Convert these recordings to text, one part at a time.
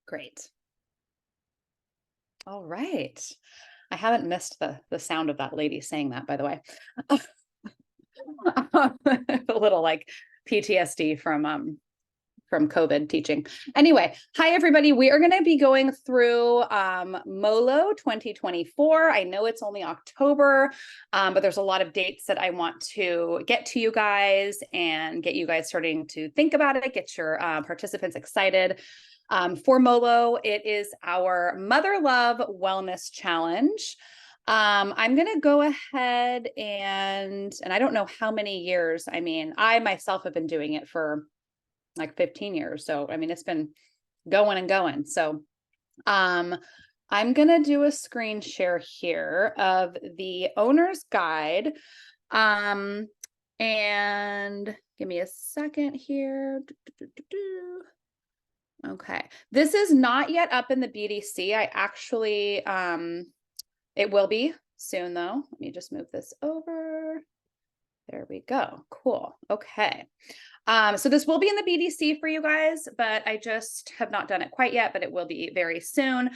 Great. All right. I haven't missed the sound of that lady saying that, by the way. A little like PTSD from COVID teaching. Anyway, hi everybody. We are going to be going through MOLO 2024. I know it's only October, but there's a lot of dates that I want to get to you guys and get you guys starting to think about it, get your participants excited. For MOLO, it is our Mother Love Wellness Challenge. I'm going to go ahead and I don't know how many years. I mean, I myself have been doing it for like 15 years. So, I mean, it's been going and going. So, I'm going to do a screen share here of the owner's guide. And give me a second here. Okay. This is not yet up in the BDC. I actually, it will be soon though. Let me just move this over. There we go. Cool. Okay. So this will be in the BDC for you guys, but I just have not done it quite yet, but it will be very soon.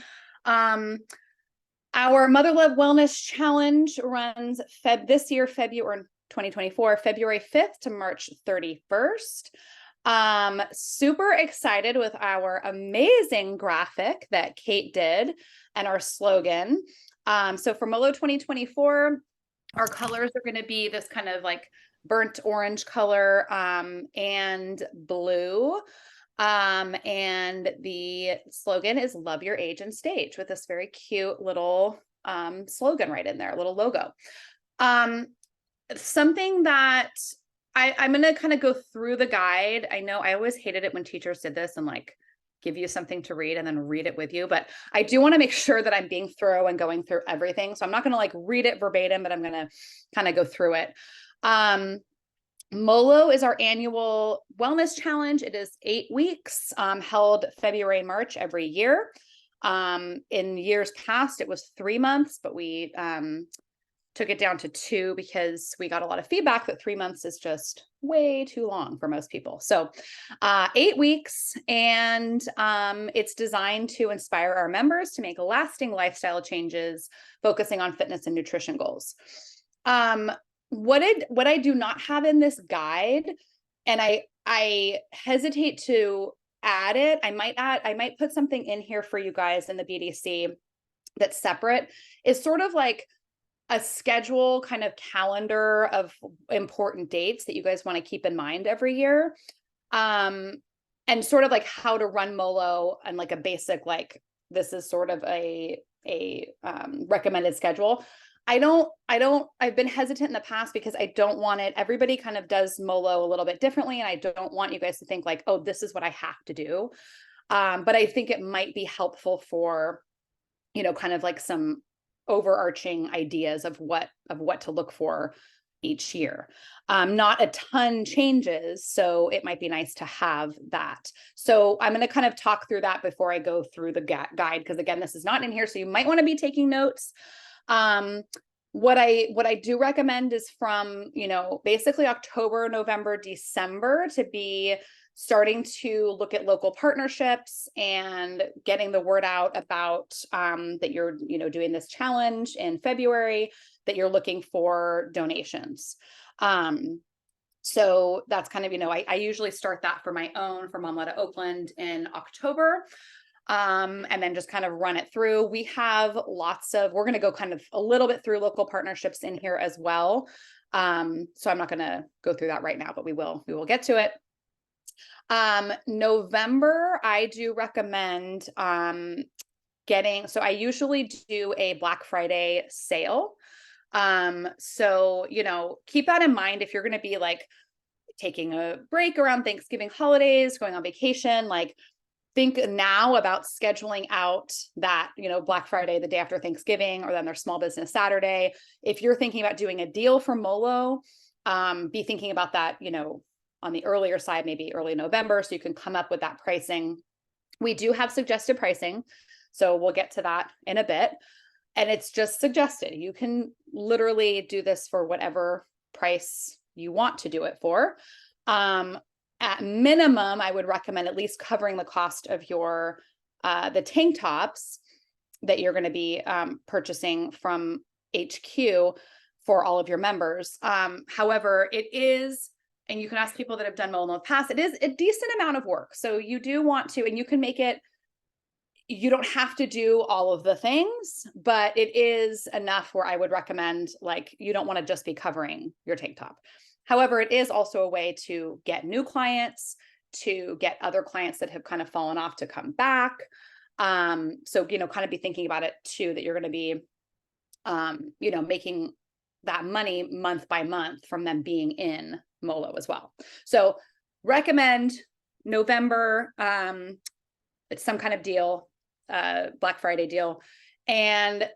Our Mother Love Wellness Challenge runs this year, February 2024, February 5th to March 31st. Super excited with our amazing graphic that Kate did and our slogan. So for MOLO 2024, our colors are going to be this kind of like burnt orange color and blue. And the slogan is Love Your Age and Stage with this very cute little slogan right in there, a little logo. Something that I'm going to kind of go through the guide. I know I always hated it when teachers did this and like give you something to read and then read it with you, but I do want to make sure that I'm being thorough and going through everything. So I'm not going to like read it verbatim, but I'm going to kind of go through it. MOLO is our annual wellness challenge. It is 8 weeks, held February, March every year. In years past, it was 3 months, but we took it down to 2 because we got a lot of feedback that 3 months is just way too long for most people. So 8 weeks, and it's designed to inspire our members to make lasting lifestyle changes, focusing on fitness and nutrition goals. What I do not have in this guide, and I hesitate to add it. I might put something in here for you guys in the BDC that's separate, is sort of like a schedule kind of calendar of important dates that you guys want to keep in mind every year. And sort of like how to run MOLO and like a basic, like, this is sort of a recommended schedule. I've been hesitant in the past because I don't want it. Everybody kind of does MOLO a little bit differently. And I don't want you guys to think like, oh, this is what I have to do. But I think it might be helpful for, kind of like some overarching ideas of what to look for each year. Not a ton changes, so it might be nice to have that. So I'm going to kind of talk through that before I go through the guide, because again, this is not in here, so you might want to be taking notes. What I do recommend is from, basically October, November, December to be starting to look at local partnerships and getting the word out about that you're, doing this challenge in February, that you're looking for donations. So that's kind of, I usually start that for my own, for Mom Led at Oakland in October. And then just kind of run it through. We have we're going to go kind of a little bit through local partnerships in here as well. So I'm not going to go through that right now, but we will get to it. November, I do recommend, so I usually do a Black Friday sale. So, keep that in mind if you're going to be like taking a break around Thanksgiving holidays, going on vacation, like think now about scheduling out that, Black Friday, the day after Thanksgiving, or then their Small Business Saturday. If you're thinking about doing a deal for MOLO, be thinking about that, on the earlier side, maybe early November, so you can come up with that pricing. We do have suggested pricing, so we'll get to that in a bit. And it's just suggested. You can literally do this for whatever price you want to do it for. At minimum, I would recommend at least covering the cost of your the tank tops that you're going to be purchasing from HQ for all of your members. However, it is, and you can ask people that have done MOLO in the past, it is a decent amount of work. So you do want to, and you can make it, you don't have to do all of the things, but it is enough where I would recommend, like, you don't want to just be covering your tank top. However, it is also a way to get new clients, to get other clients that have kind of fallen off to come back. So, kind of be thinking about it too, that you're going to be, making that money month by month from them being in MOLO as well. So recommend November, it's some kind of deal, Black Friday deal. And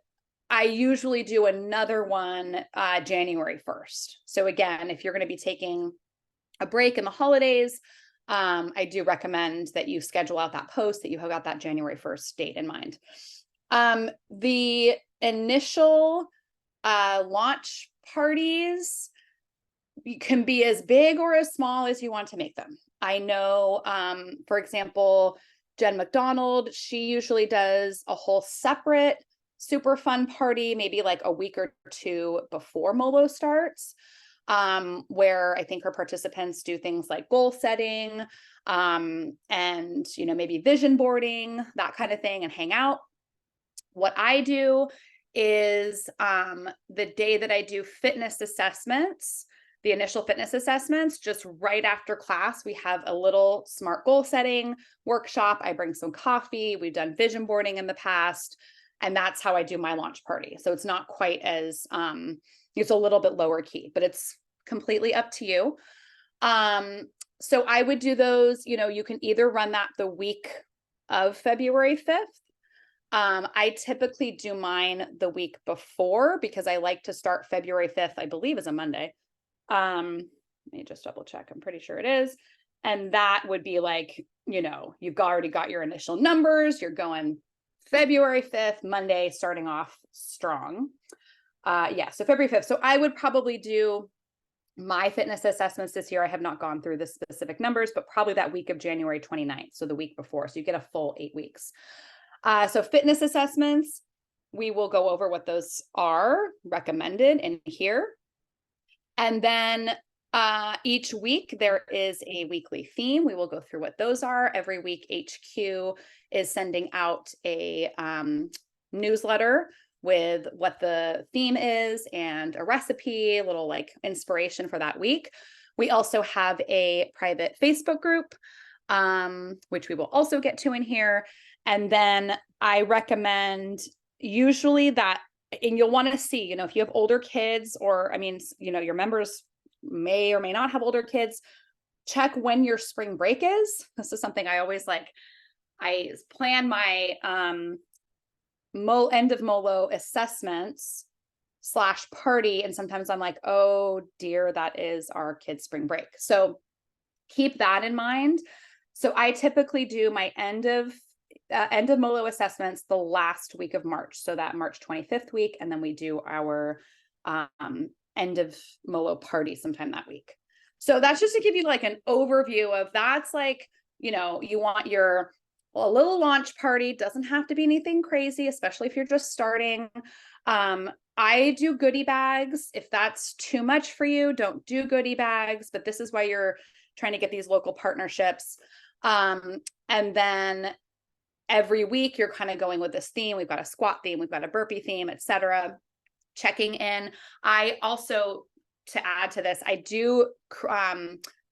I usually do another one January 1st. So again, if you're going to be taking a break in the holidays, I do recommend that you schedule out that post, that you have got that January 1st date in mind. The initial launch parties can be as big or as small as you want to make them. I know, for example, Jen McDonald, she usually does a whole separate super fun party, maybe like a week or two before MOLO starts, where I think her participants do things like goal setting, and, maybe vision boarding, that kind of thing, and hang out. What I do is the day that I do fitness assessments, the initial fitness assessments, just right after class, we have a little SMART goal setting workshop. I bring some coffee. We've done vision boarding in the past, and that's how I do my launch party. So it's not quite as, it's a little bit lower key, but it's completely up to you. So I would do those, you can either run that the week of February 5th. I typically do mine the week before, because I like to start February 5th, I believe is a Monday. Let me just double check. I'm pretty sure it is. And that would be like, you've already got your initial numbers. You're going February 5th, Monday, starting off strong. So February 5th. So I would probably do my fitness assessments this year. I have not gone through the specific numbers, but probably that week of January 29th. So the week before. So you get a full 8 weeks. So fitness assessments, we will go over what those are recommended in here. And then each week there is a weekly theme. We will go through what those are. Every week HQ is sending out a newsletter with what the theme is and a recipe, a little like inspiration for that week. We also have a private Facebook group, which we will also get to in here. And then I recommend usually that, and you'll want to see, if you have older kids, or, your members may or may not have older kids, check when your spring break is. This is something I always like. I plan my end of MOLO assessments / party. And sometimes I'm like, oh dear, that is our kids' spring break. So keep that in mind. So I typically do my end of MOLO assessments the last week of March. So that March 25th week. And then we do our end of MOLO party sometime that week. So that's just to give you like an overview of, that's like, you want a little launch party. Doesn't have to be anything crazy, especially if you're just starting. I do goodie bags. If that's too much for you, don't do goodie bags, but this is why you're trying to get these local partnerships. And then every week you're kind of going with this theme. We've got a squat theme, we've got a burpee theme, etc. Checking in. I also, to add to this, I do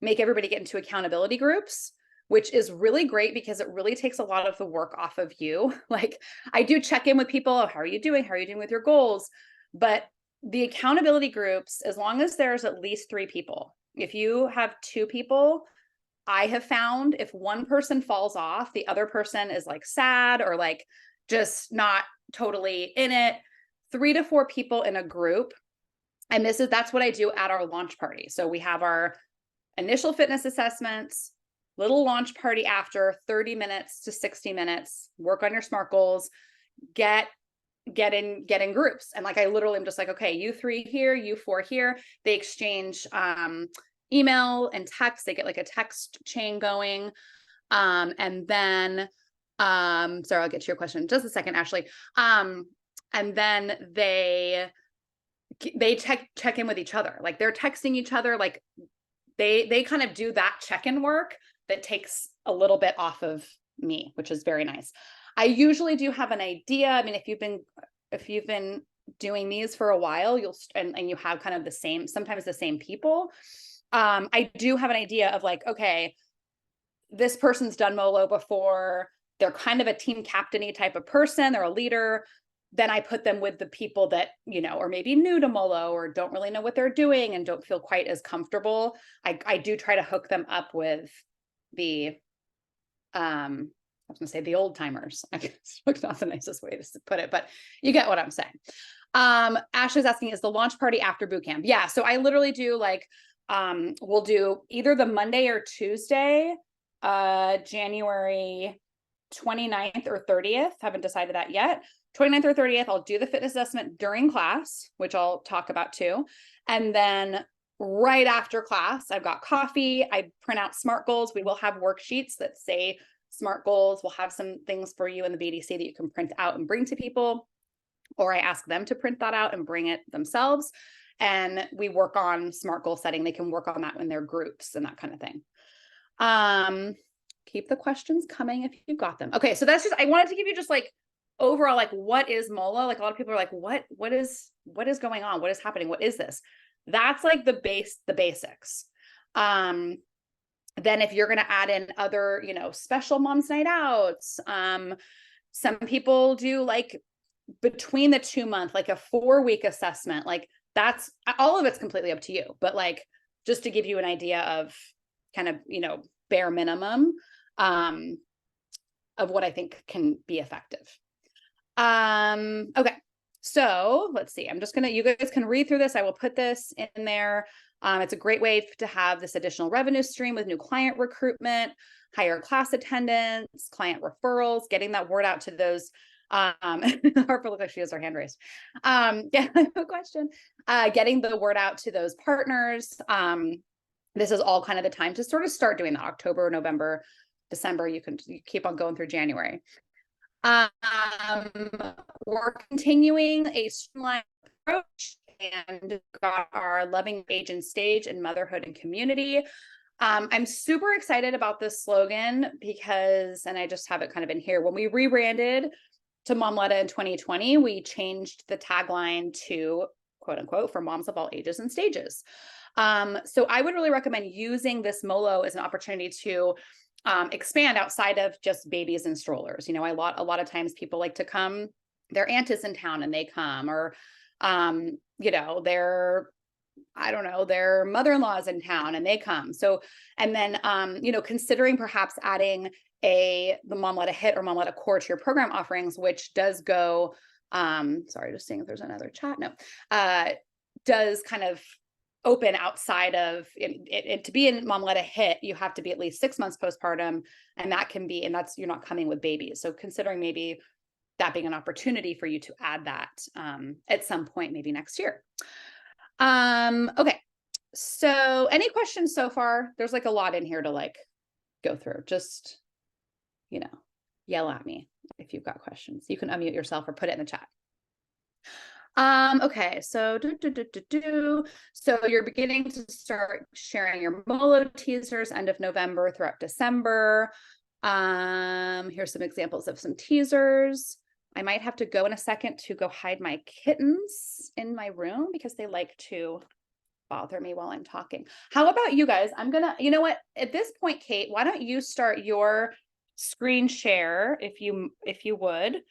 make everybody get into accountability groups, which is really great because it really takes a lot of the work off of you. Like, I do check in with people. Oh, how are you doing? How are you doing with your goals? But the accountability groups, as long as there's at least 3 people, if you have 2 people, I have found if one person falls off, the other person is like sad or like just not totally in it. 3 to 4 people in a group. And that's what I do at our launch party. So we have our initial fitness assessments, little launch party after, 30 minutes to 60 minutes, work on your SMART goals, get in groups. And like, I literally am just like, okay, you 3 here, you 4 here. They exchange email and text. They get like a text chain going. And then Sorry, I'll get to your question in just a second, Ashley. And then they check in with each other. Like they're texting each other. Like they kind of do that check-in work that takes a little bit off of me, which is very nice. I usually do have an idea. I mean, if you've been doing these for a while, and you have kind of sometimes the same people. I do have an idea of like, okay, this person's done MOLO before. They're kind of a team captain-y type of person. They're a leader. Then I put them with the people that, are maybe new to MOLO or don't really know what they're doing and don't feel quite as comfortable. I do try to hook them up with the, I was gonna say the old timers. It's not the nicest way to put it, but you get what I'm saying. Ashley's asking, is the launch party after boot camp? Yeah. So I literally do like, we'll do either the Monday or Tuesday, January 29th or 30th. Haven't decided that yet. 29th or 30th, I'll do the fitness assessment during class, which I'll talk about too. And then right after class, I've got coffee. I print out SMART goals. We will have worksheets that say SMART goals. We'll have some things for you in the BDC that you can print out and bring to people, or I ask them to print that out and bring it themselves. And we work on SMART goal setting. They can work on that in their groups and that kind of thing. Keep the questions coming if you've got them. Okay, so that's just, I wanted to give you just like overall, like, what is MOLO? Like a lot of people are like, what is going on? What is happening? What is this? That's like the basics. Then if you're going to add in other, special mom's night outs, some people do like between the 2-month, like a 4-week assessment, like that's all of it's completely up to you. But like, just to give you an idea of kind of, bare minimum, of what I think can be effective. Okay. So let's see, you guys can read through this. I will put this in there. It's a great way to have this additional revenue stream with new client recruitment, higher class attendance, client referrals, getting that word out to those. Harper looks like she has her hand raised. Yeah, I have a question. Getting the word out to those partners. This is all kind of the time to sort of start doing that. October, November, December, you keep on going through January. We're continuing a streamlined approach and got our loving age and stage and motherhood and community. I'm super excited about this slogan because, and I just have it kind of in here, when we rebranded to Momletta in 2020, we changed the tagline to quote unquote for moms of all ages and stages. So I would really recommend using this MOLO as an opportunity to expand outside of just babies and strollers. A lot of times people like to come, their aunt is in town and they come, or their mother-in-law is in town and they come. So, and then considering perhaps adding the Momletta Hit or Momletta Core to your program offerings, which does go, sorry, just seeing if there's another chat. No, does kind of open outside of it to be in Momletta Hit, you have to be at least 6 months postpartum, and that's you're not coming with babies. So considering maybe that being an opportunity for you to add that at some point, maybe next year. Okay. So any questions so far? There's like a lot in here to like go through. Just, yell at me if you've got questions. You can unmute yourself or put it in the chat. Okay, so so you're beginning to start sharing your MOLO teasers end of November throughout December. Here's some examples of some teasers. I might have to go in a second to go hide my kittens in my room because they like to bother me while I'm talking. How about you guys? You know what? At this point, Kate, why don't you start your screen share if you would,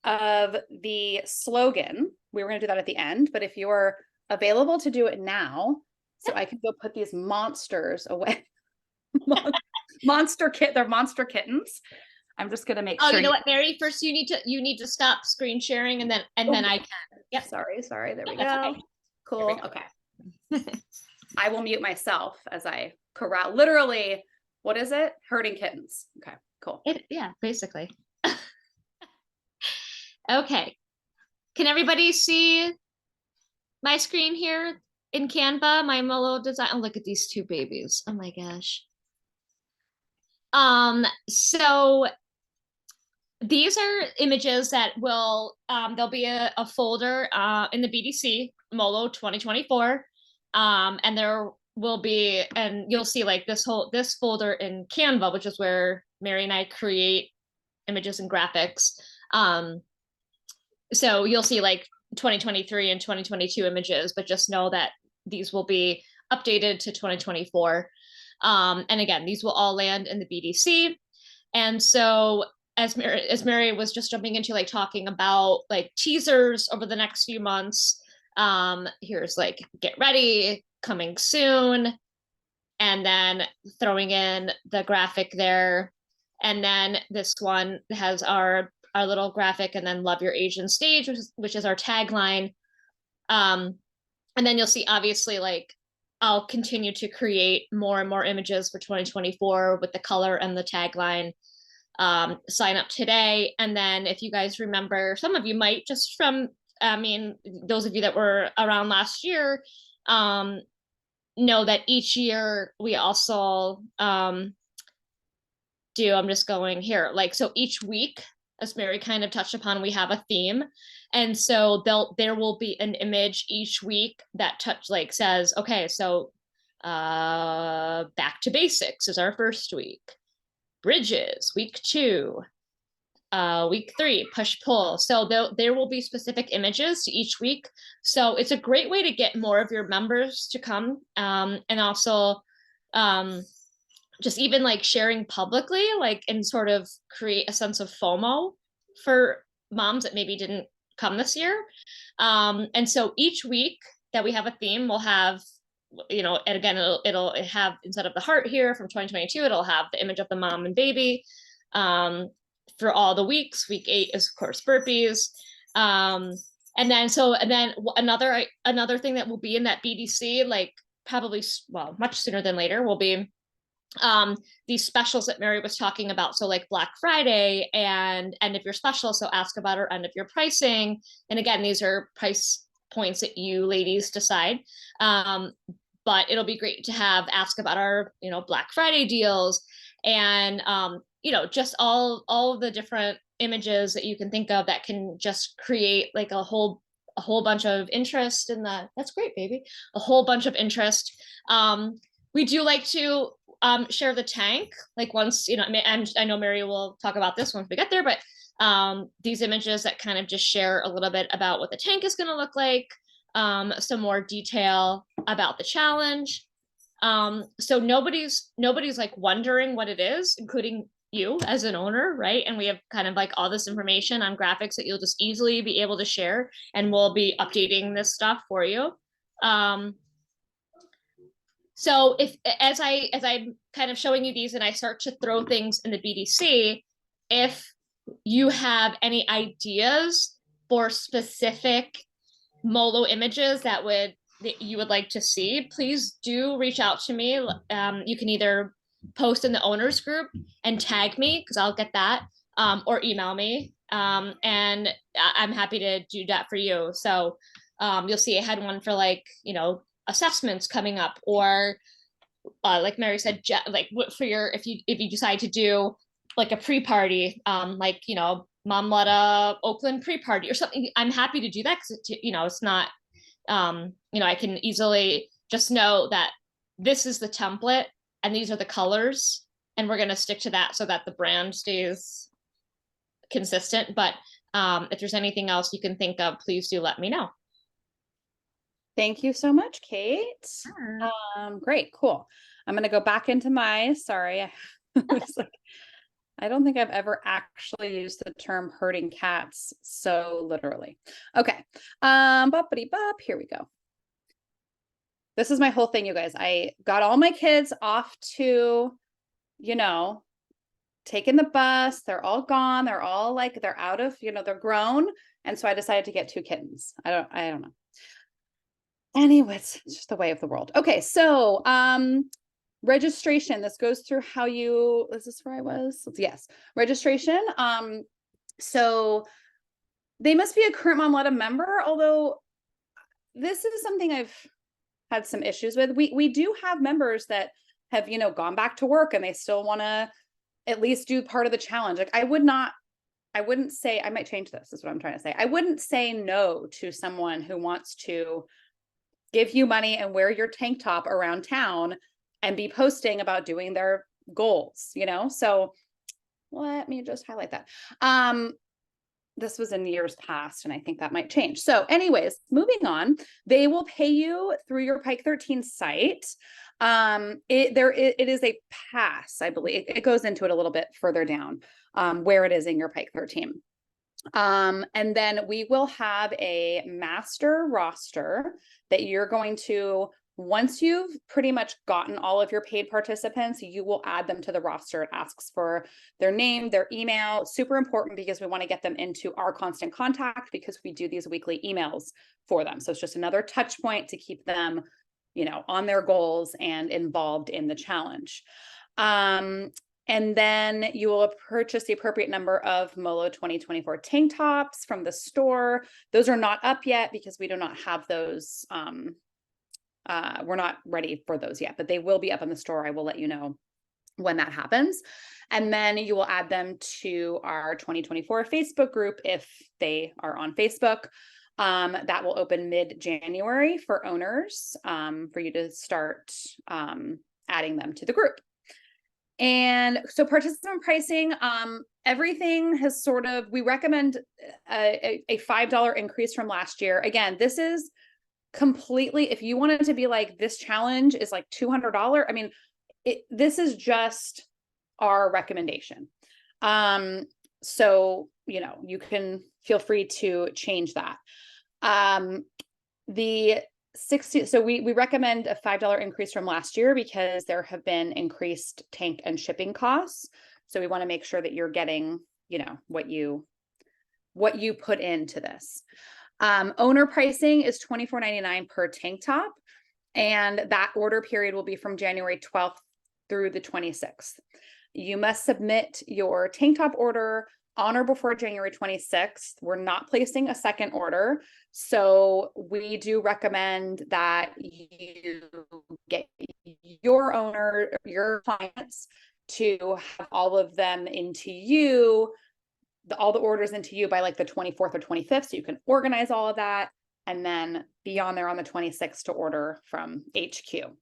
of the slogan. We were going to do that at the end, but if you're available to do it now, so I can go put these monsters away. They're monster kittens. I'm just going to make sure. You know what, Mary? First, you need to stop screen sharing, and then I can. Yep. Sorry. There we go. Okay. Cool. Okay. I will mute myself as I corral. Literally, what is it? Herding kittens. Okay. Cool. Yeah, basically. Okay. Can everybody see my screen here in Canva, my MOLO design? Oh, look at these two babies. Oh my gosh. So these are images that will, there'll be a folder in the BDC, MOLO 2024. And there will be, and you'll see like this folder in Canva, which is where Mary and I create images and graphics. So you'll see like 2023 and 2022 images, but just know that these will be updated to 2024. And again, these will all land in the BDC. And so as Mary was just jumping into like talking about like teasers over the next few months, here's like get ready, coming soon, and then throwing in the graphic there. And then this one has our little graphic, and then love your age and stage, which is our tagline. And then you'll see obviously like I'll continue to create more and more images for 2024 with the color and the tagline. Sign up today. And then if you guys remember, some of you might just from, I mean, those of you that were around last year, know that each year we also do, I'm just going here, like, so each week, as Mary kind of touched upon, we have a theme. And so there will be an image each week that says, okay, so back to basics is our first week. Bridges, week 2. Week 3, push pull. So there will be specific images to each week. So it's a great way to get more of your members to come. And also just even like sharing publicly, like, and sort of create a sense of FOMO for moms that maybe didn't come this year. And so each week that we have a theme, we'll have, you know, and again, it'll have, instead of the heart here from 2022, it'll have the image of the mom and baby. For all the weeks. Week 8 is of course burpees. And then another thing that will be in that BDC, like probably, well, much sooner than later, will be these specials that Mary was talking about. So like Black Friday and end of your special. So ask about our end of your pricing. And again, these are price points that you ladies decide. But it'll be great to have ask about our, you know, Black Friday deals, and you know, just all the different images that you can think of that can just create like a whole bunch of interest in the, that's great, baby, a whole bunch of interest. We do like to share the tank, like once, you know, I know Mary will talk about this once we get there, but these images that kind of just share a little bit about what the tank is going to look like, some more detail about the challenge. So nobody's like wondering what it is, including you as an owner, right? And we have kind of like all this information on graphics that you'll just easily be able to share, and we'll be updating this stuff for you. So as I'm kind of showing you these and I start to throw things in the BDC, if you have any ideas for specific MOLO images that you would like to see, please do reach out to me. You can either post in the owners group and tag me, because I'll get that, or email me, and I'm happy to do that for you. So you'll see I had one for like, you know, assessments coming up, or like Mary said, like for your, if you decide to do like a pre-party, like, you know, Mom led a Oakland pre-party or something, I'm happy to do that, because you know, it's not you know, I can easily just know that this is the template and these are the colors, and we're going to stick to that so that the brand stays consistent. But if there's anything else you can think of, please do let me know. Thank you so much, Kate. Sure. Great, cool. I'm going to go back into my, sorry. I don't think I've ever actually used the term herding cats so literally. Okay. Boppity bop, here we go. This is my whole thing, you guys. I got all my kids off to, you know, taking the bus. They're all gone. They're all like, they're out of, you know, they're grown. And so I decided to get 2 kittens. I don't know. Anyways, it's just the way of the world. Okay. So, registration, this goes through how you, is this where I was? Yes. Registration. So they must be a current Mom Letta member, although this is something I've had some issues with. We do have members that have, you know, gone back to work and they still want to at least do part of the challenge. Like I would not wouldn't say, I might change this, is what I'm trying to say. I wouldn't say no to someone who wants to give you money and wear your tank top around town and be posting about doing their goals, you know? So let me just highlight that. This was in years past, and I think that might change. So anyways, moving on, they will pay you through your Pike 13 site. It is a pass, I believe. It goes into it a little bit further down, where it is in your Pike 13. And then we will have a master roster that you're going to, once you've pretty much gotten all of your paid participants, you will add them to the roster. It asks for their name, their email, super important because we want to get them into our constant contact because we do these weekly emails for them. So it's just another touch point to keep them, you know, on their goals and involved in the challenge. And then you will purchase the appropriate number of MOLO 2024 tank tops from the store. Those are not up yet because we do not have those. We're not ready for those yet, but they will be up in the store. I will let you know when that happens. And then you will add them to our 2024 Facebook group if they are on Facebook. That will open mid-January for owners, for you to start adding them to the group. And so participant pricing, everything has sort of, we recommend a $5 increase from last year. Again, this is completely, if you wanted to be like, this challenge is like $200, I mean, this is just our recommendation. So, you know, you can feel free to change that. So we recommend a $5 increase from last year because there have been increased tank and shipping costs. So we want to make sure that you're getting, you know, what you put into this. Owner pricing is $24.99 per tank top, and that order period will be from January 12th through the 26th. You must submit your tank top order on or before January 26th. We're not placing a second order. So we do recommend that you get your owner, your clients, to have all of them into you, all the orders into you by like the 24th or 25th. So you can organize all of that and then be on there on the 26th to order from HQ.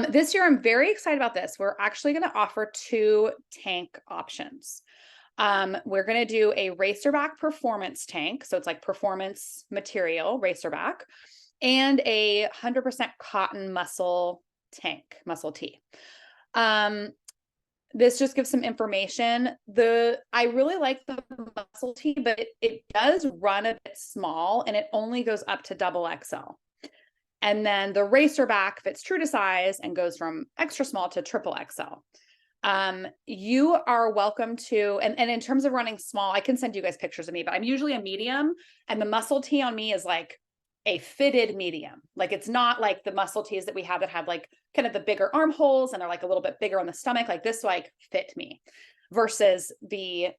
This year, I'm very excited about this. We're actually going to offer 2 tank options. We're going to do a racerback performance tank. So it's like performance material, racerback, and a 100% cotton muscle tank, muscle tee. This just gives some information. I really like the muscle tee, but it does run a bit small and it only goes up to XXL. And then the racerback fits true to size and goes from extra small to XXL. You are welcome to, and in terms of running small, I can send you guys pictures of me, but I'm usually a medium, and the muscle tee on me is like a fitted medium. Like it's not like the muscle tees that we have that have like kind of the bigger armholes and they're like a little bit bigger on the stomach. Like this like fit me, versus the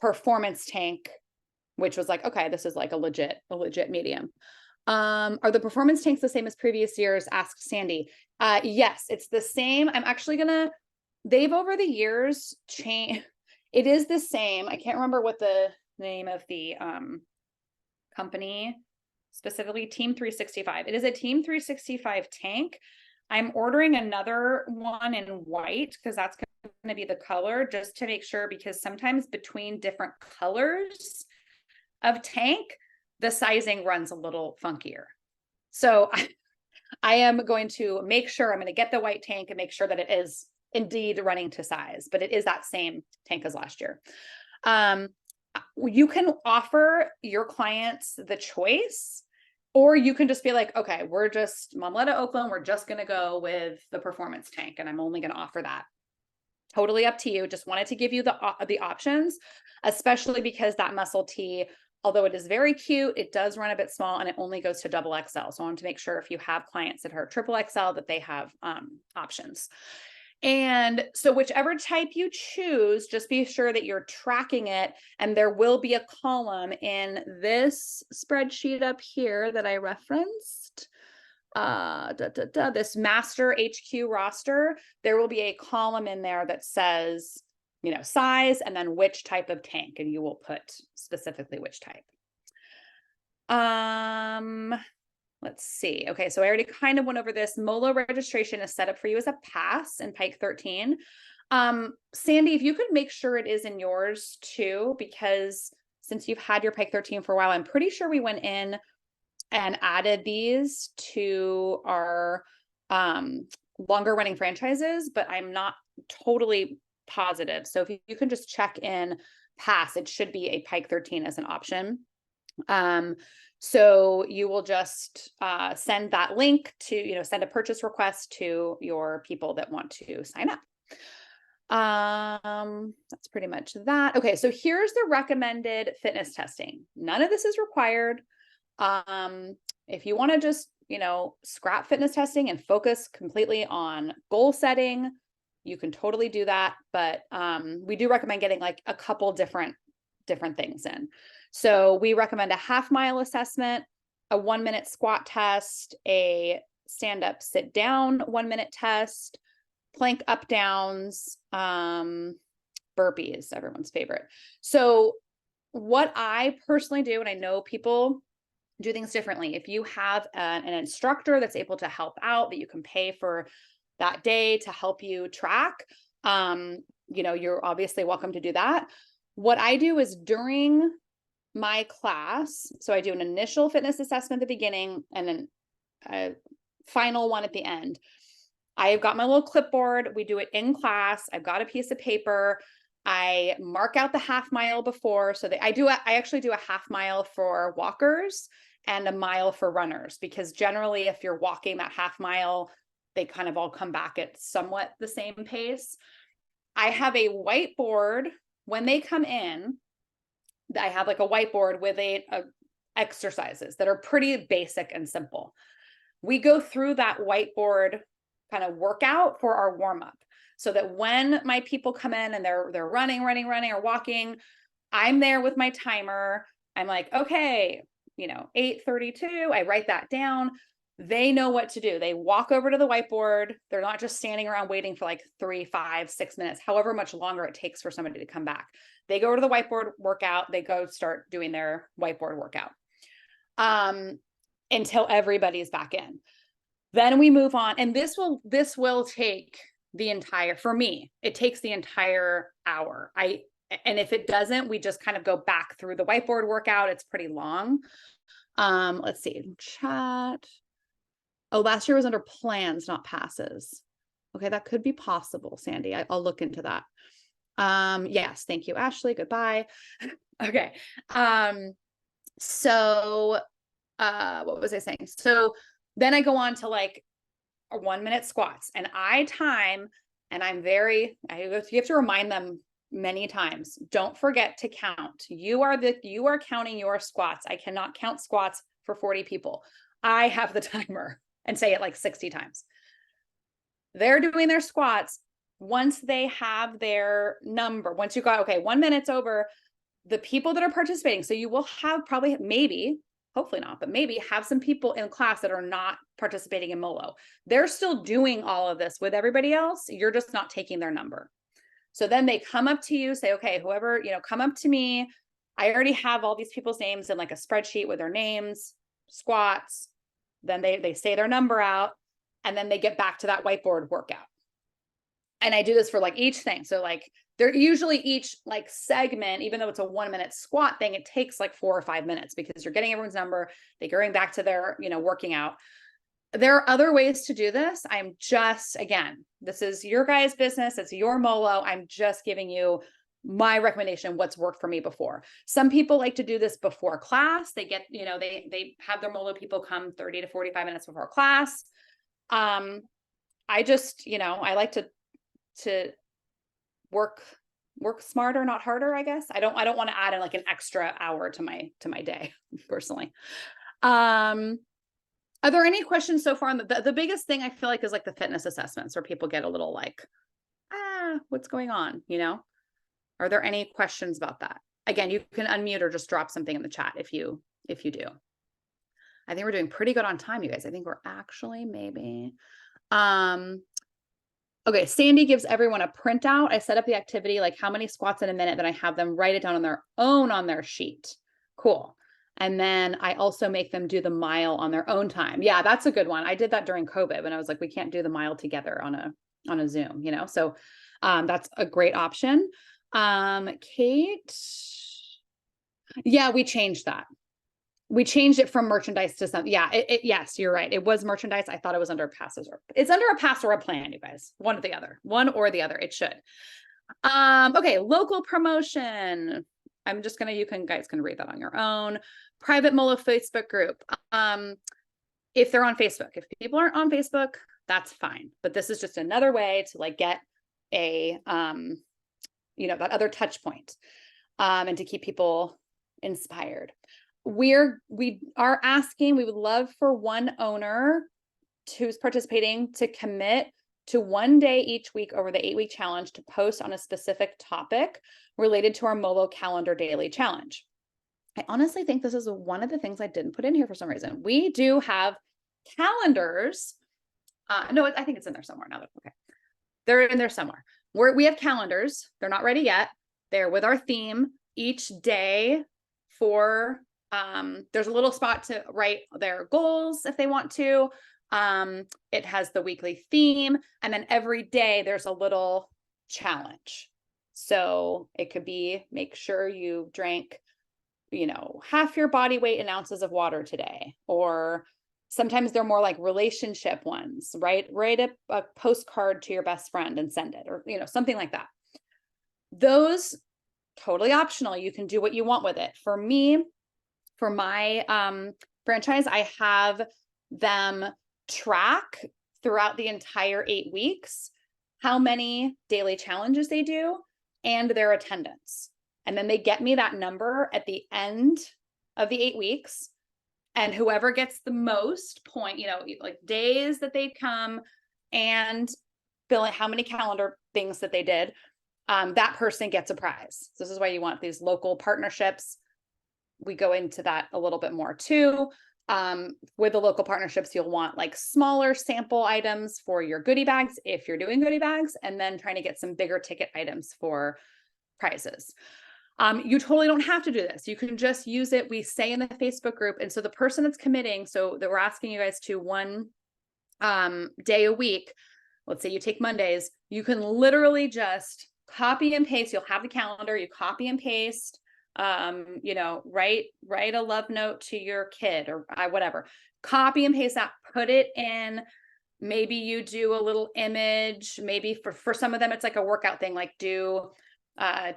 performance tank, which was like, okay, this is like a legit medium. Are the performance tanks the same as previous years? Asked Sandy. Yes, it's the same. I'm actually they've over the years changed. It is the same. I can't remember what the name of the company, specifically Team 365. It is a Team 365 tank. I'm ordering another one in white because that's going to be the color, just to make sure, because sometimes between different colors of tank, the sizing runs a little funkier. So I am going to make sure, I'm going to get the white tank and make sure that it is indeed running to size, but it is that same tank as last year. You can offer your clients the choice, or you can just be like, okay, we're just Momletta Oakland, we're just going to go with the performance tank, and I'm only going to offer that. Totally up to you. Just wanted to give you the options, especially because that muscle tee, although it is very cute, it does run a bit small and it only goes to XXL. So I want to make sure if you have clients that are XXL that they have options. And so whichever type you choose, just be sure that you're tracking it. And there will be a column in this spreadsheet up here that I referenced. This master HQ roster, there will be a column in there that says size, and then which type of tank, and you will put specifically which type. Let's see. Okay, so I already kind of went over this. MOLO registration is set up for you as a pass in Pike 13. Sandy, if you could make sure it is in yours too, because since you've had your Pike 13 for a while, I'm pretty sure we went in and added these to our longer running franchises, but I'm not totally positive. So if you can just check in pass, it should be a Pike 13 as an option. So you will just send that link to, send a purchase request to your people that want to sign up. That's pretty much that. Okay, so here's the recommended fitness testing. None of this is required. If you want to just, scrap fitness testing and focus completely on goal setting, you can totally do that. But we do recommend getting like a couple different things in. So we recommend a half-mile assessment, a 1-minute squat test, a stand-up, sit-down 1-minute test, plank up downs, burpees, everyone's favorite. So what I personally do, and I know people do things differently, if you have an instructor that's able to help out, that you can pay for that day to help you track, you're obviously welcome to do that. What I do is during my class, so I do an initial fitness assessment at the beginning and then a final one at the end. I've got my little clipboard. We do it in class. I've got a piece of paper. I mark out the half-mile before. So I actually do a half-mile for walkers and a mile for runners, because generally if you're walking that half-mile, they kind of all come back at somewhat the same pace. I have a whiteboard when they come in. I have like a whiteboard with exercises that are pretty basic and simple. We go through that whiteboard kind of workout for our warm-up, so that when my people come in and they're running or walking, I'm there with my timer. I'm like, okay, 8:32, I write that down. They know what to do. They walk over to the whiteboard. They're not just standing around waiting for like 3, 5, 6 minutes, however much longer it takes for somebody to come back. They go to the whiteboard workout. They go start doing their whiteboard workout until everybody's back in. Then we move on. And this will take for me, it takes the entire hour. And if it doesn't, we just kind of go back through the whiteboard workout. It's pretty long. Let's see, chat. Oh, last year was under plans, not passes. Okay, that could be possible, Sandy. I'll look into that. Yes, thank you, Ashley. Goodbye. Okay. So what was I saying? So then I go on to like a 1-minute squats, and I time, and you have to remind them many times, don't forget to count. You are counting your squats. I cannot count squats for 40 people. I have the timer and say it like 60 times. They're doing their squats. Once they have their number, once you got, okay, 1 minute's over, the people that are participating, so you will have probably, maybe, hopefully not, but maybe have some people in class that are not participating in MOLO. They're still doing all of this with everybody else. You're just not taking their number. So then they come up to you, say, okay, whoever, come up to me. I already have all these people's names in like a spreadsheet with their names, squats. Then they say their number out, and then they get back to that whiteboard workout. And I do this for like each thing. So like they're usually each like segment, even though it's a 1-minute squat thing, it takes like 4 or 5 minutes, because you're getting everyone's number. They're going back to their, working out. There are other ways to do this. I'm just, again, this is your guys' business. It's your MOLO. I'm just giving you my recommendation, what's worked for me before. Some people like to do this before class. They get, they have their MOLO people come 30 to 45 minutes before class. I just, I like to work smarter, not harder, I guess. I don't want to add in like an extra hour to my day personally. Are there any questions so far on the biggest thing I feel like is like the fitness assessments, where people get a little like, what's going on? Are there any questions about that? Again, you can unmute or just drop something in the chat if you do. I think we're doing pretty good on time, you guys. I think we're actually maybe, Okay, Sandy gives everyone a printout. I set up the activity, like how many squats in a minute, then I have them write it down on their own on their sheet. Cool. And then I also make them do the mile on their own time. Yeah, that's a good one. I did that during COVID when I was like, we can't do the mile together on a Zoom, you know? So that's a great option. Kate. Yeah, we changed that. We changed it from merchandise to some. Yeah, yes, you're right. It was merchandise. I thought it was under passes or it's under a pass or a plan, you guys. One or the other. One or the other. It should. Okay, local promotion. I'm just gonna, you guys can read that on your own. Private MOLO Facebook group. If they're on Facebook, if people aren't on Facebook, that's fine. But this is just another way to like get a you know, that other touch point and to keep people inspired. We are asking, we would love for one owner who's participating to commit to 1 day each week over the 8-week challenge to post on a specific topic related to our MOLO calendar daily challenge. I honestly think this is one of the things I didn't put in here for some reason. We do have calendars. No, I think it's in there somewhere now. Okay. They're in there somewhere. We have calendars. They're not ready yet. They're with our theme each day for there's a little spot to write their goals if they want to. It has the weekly theme, and then every day there's a little challenge. So it could be make sure you drank, you know, half your body weight in ounces of water today, or sometimes they're more like relationship ones, right? Write a postcard to your best friend and send it, or, you know, something like that. Those totally optional. You can do what you want with it. For me, for my franchise, I have them track throughout the entire 8 weeks how many daily challenges they do and their attendance. And then they get me that number at the end of the 8 weeks. And whoever gets the most point, you know, like days that they come and fill in how many calendar things that they did, that person gets a prize. So this is why you want these local partnerships. We go into that a little bit more too. With the local partnerships, you'll want like smaller sample items for your goodie bags if you're doing goodie bags, and then trying to get some bigger ticket items for prizes. You totally don't have to do this. You can just use it. We say in the Facebook group. And so the person that's committing, so that we're asking you guys to 1 day a week, let's say you take Mondays, you can literally just copy and paste. You'll have the calendar, you copy and paste, you know, write a love note to your kid or whatever, copy and paste that, put it in. Maybe you do a little image. Maybe for some of them, it's like a workout thing, like do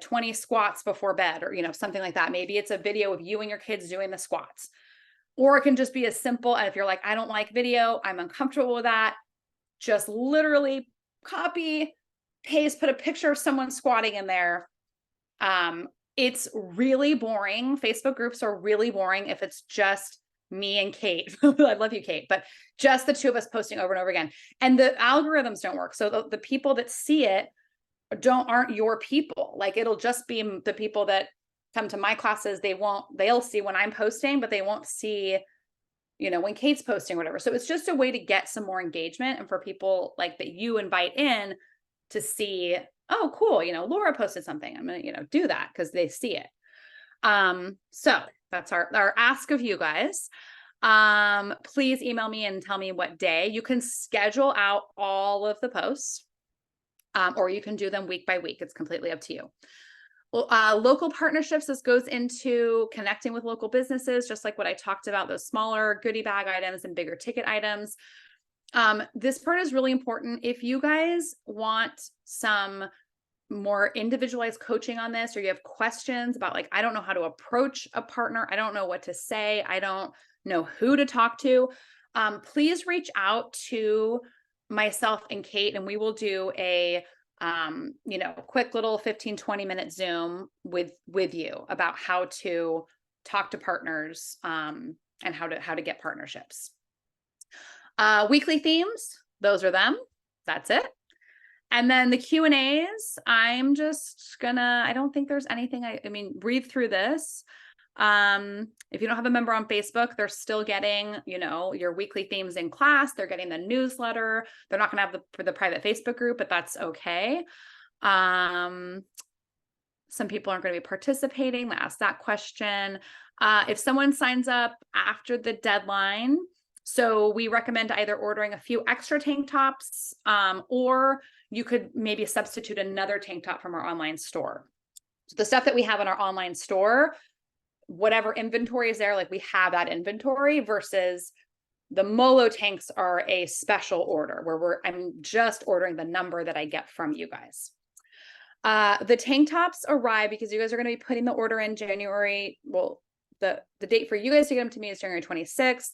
20 squats before bed, or, you know, something like that. Maybe it's a video of you and your kids doing the squats, or it can just be as simple. And if you're like, I don't like video, I'm uncomfortable with that, just literally copy, paste, put a picture of someone squatting in there. It's really boring. Facebook groups are really boring if it's just me and Kate. I love you, Kate, but just the two of us posting over and over again. And the algorithms don't work. So the people that see it aren't your people. Like, it'll just be the people that come to my classes. They'll see when I'm posting, but they won't see, you know, when Kate's posting or whatever. So it's just a way to get some more engagement, and for people like that you invite in to see, oh, cool, you know, Laura posted something, I'm gonna, you know, do that because they see it. So that's our ask of you guys. Please email me and tell me what day. You can schedule out all of the posts, or you can do them week by week. It's completely up to you. Local partnerships, this goes into connecting with local businesses, just like what I talked about, those smaller goodie bag items and bigger ticket items. This part is really important. If you guys want some more individualized coaching on this, or you have questions about, like, I don't know how to approach a partner, I don't know what to say, I don't know who to talk to, please reach out to myself and Kate, and we will do a you know, quick little 15-20 minute Zoom with you about how to talk to partners and how to get partnerships. Weekly themes, those are them. That's it. And then the Q&As, I'm just gonna, I don't think there's anything, I mean, read through this. If you don't have a member on Facebook, they're still getting, you know, your weekly themes in class. They're getting the newsletter. They're not going to have the private Facebook group, but that's okay. Some people aren't going to be participating. Ask that question. If someone signs up after the deadline, so we recommend either ordering a few extra tank tops, or you could maybe substitute another tank top from our online store. So the stuff that we have in our online store, whatever inventory is there, like we have that inventory, versus the MOLO tanks are a special order where I'm just ordering the number that I get from you guys. The tank tops arrive because you guys are going to be putting the order in January. Well, the date for you guys to get them to me is January 26th.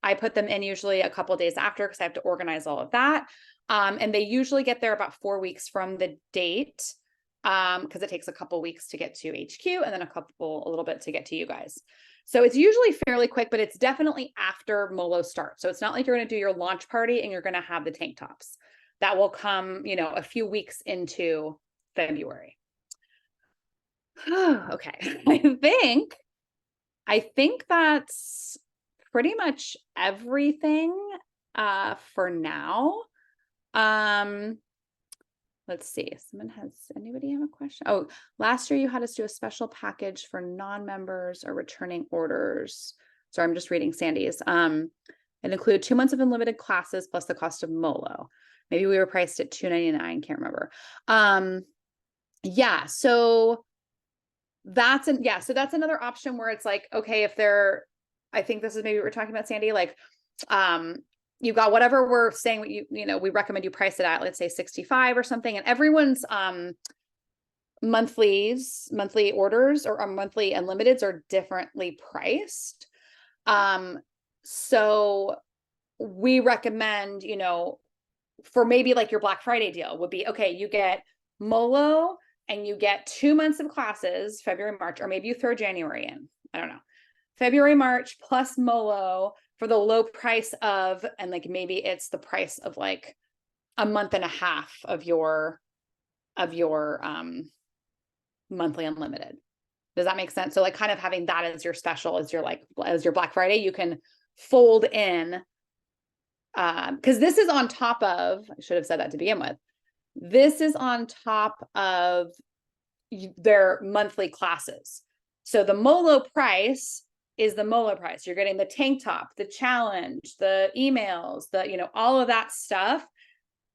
I put them in usually a couple days after because I have to organize all of that. And they usually get there about 4 weeks from the date, because it takes a couple weeks to get to HQ and then a little bit to get to you guys. So it's usually fairly quick, but it's definitely after MOLO starts. So it's not like you're going to do your launch party and you're going to have the tank tops. That will come, you know, a few weeks into February. Okay. I think that's pretty much everything for now. Let's see. Anybody have a question? Oh, last year you had us do a special package for non-members or returning orders. Sorry, I'm just reading Sandy's. It included 2 months of unlimited classes plus the cost of MOLO. Maybe we were priced at $2.99. Can't remember. Yeah. So that's another option where it's like, okay, if they're, I think this is maybe what we're talking about, Sandy, like, you've got whatever we're saying, what you know, we recommend you price it at, let's say 65 or something, and everyone's, monthly orders or monthly unlimiteds are differently priced. So we recommend, you know, for maybe like your Black Friday deal would be, okay, you get MOLO and you get 2 months of classes, February, March, or maybe you throw January in, I don't know, February, March plus MOLO for the low price of, and like, maybe it's the price of like a month and a half of your monthly unlimited. Does that make sense? So like kind of having that as your special, as your Black Friday, you can fold in, because this is on top of, I should have said that to begin with. This is on top of their monthly classes. So the MOLO price is the MOLO price. You're getting the tank top, the challenge, the emails, the, you know, all of that stuff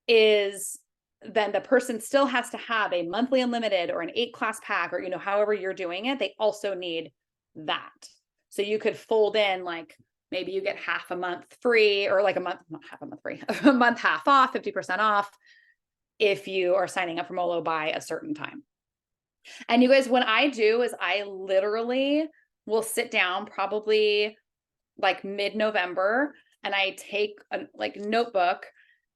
is then the person still has to have a monthly unlimited or an 8-class pack, or, you know, however you're doing it, they also need that. So you could fold in, like, maybe you get half a month free, or like a month, not half a month free, a month half off, 50% off if you are signing up for MOLO by a certain time. And you guys, what I do is I literally will sit down probably like mid-November, and I take a like notebook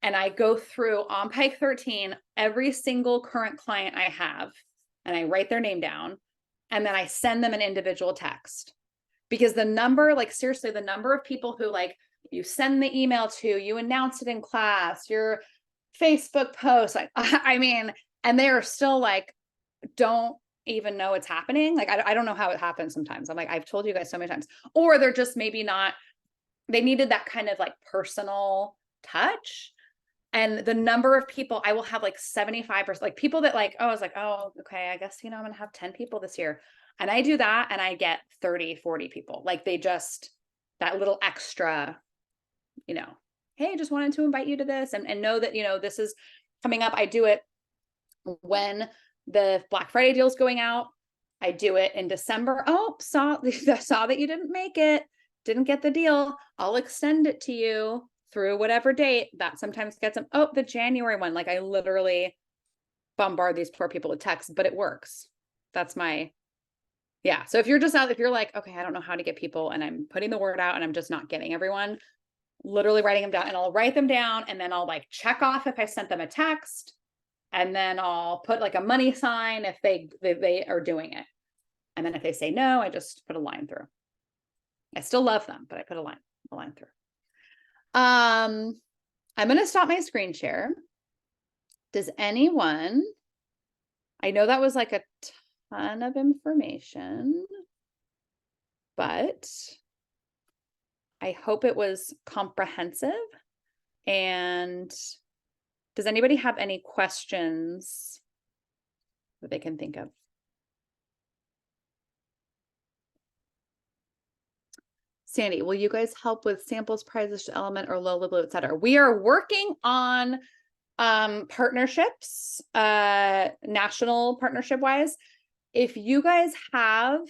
and I go through on Pike 13 every single current client I have, and I write their name down, and then I send them an individual text. Because the number, like seriously, the number of people who like you send the email to, you announce it in class, your Facebook post, like, I mean, and they are still like, don't even know it's happening. Like, I don't know how it happens sometimes. I'm like, I've told you guys so many times, or they're just maybe not, they needed that kind of like personal touch. And the number of people, I will have like 75%, like people that like, oh, I was like, oh, okay, I guess, you know, I'm going to have 10 people this year. And I do that and I get 30, 40 people. Like they just, that little extra, you know, hey, just wanted to invite you to this, and know that, you know, this is coming up. I do it when the Black Friday deal is going out. I do it in December. Oh, saw that you didn't make it, didn't get the deal. I'll extend it to you through whatever date. That sometimes gets them. Oh, the January one. Like I literally bombard these poor people with texts, but it works. That's my, yeah. So if you're just out, if you're like, okay, I don't know how to get people, and I'm putting the word out and I'm just not getting everyone, literally writing them down, and I'll write them down and then I'll like check off if I sent them a text, and then I'll put like a money sign if they are doing it. And then if they say no, I just put a line through. I still love them, but I put a line through. I'm going to stop my screen share. Does anyone, I know that was like a ton of information. but I hope it was comprehensive. And does anybody have any questions that they can think of? Sandy, will you guys help with samples, prizes, element, or Lola Blue, etc.? We are working on partnerships, national partnership wise. If you guys have,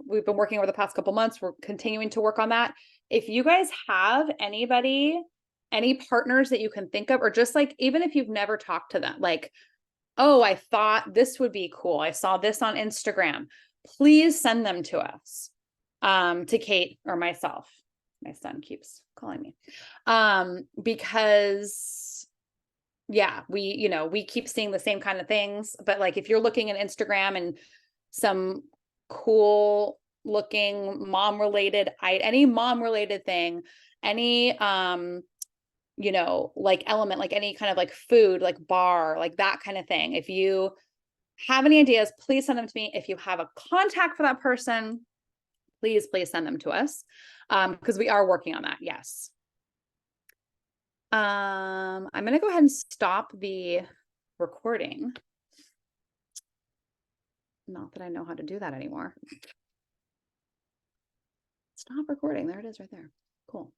we've been working over the past couple months, we're continuing to work on that. If you guys have anybody, any partners that you can think of, or just like, even if you've never talked to them, like, oh, I thought this would be cool, I saw this on Instagram, please send them to us, to Kate or myself. My son keeps calling me, because yeah, we keep seeing the same kind of things. But like, if you're looking at Instagram and some cool looking mom related, any mom related thing, any like element, like any kind of like food, like bar, like that kind of thing, if you have any ideas, please send them to me. If you have a contact for that person, please send them to us, because we are working on that. Yes. I'm going to go ahead and stop the recording. Not that I know how to do that anymore. Stop recording. There it is right there. Cool.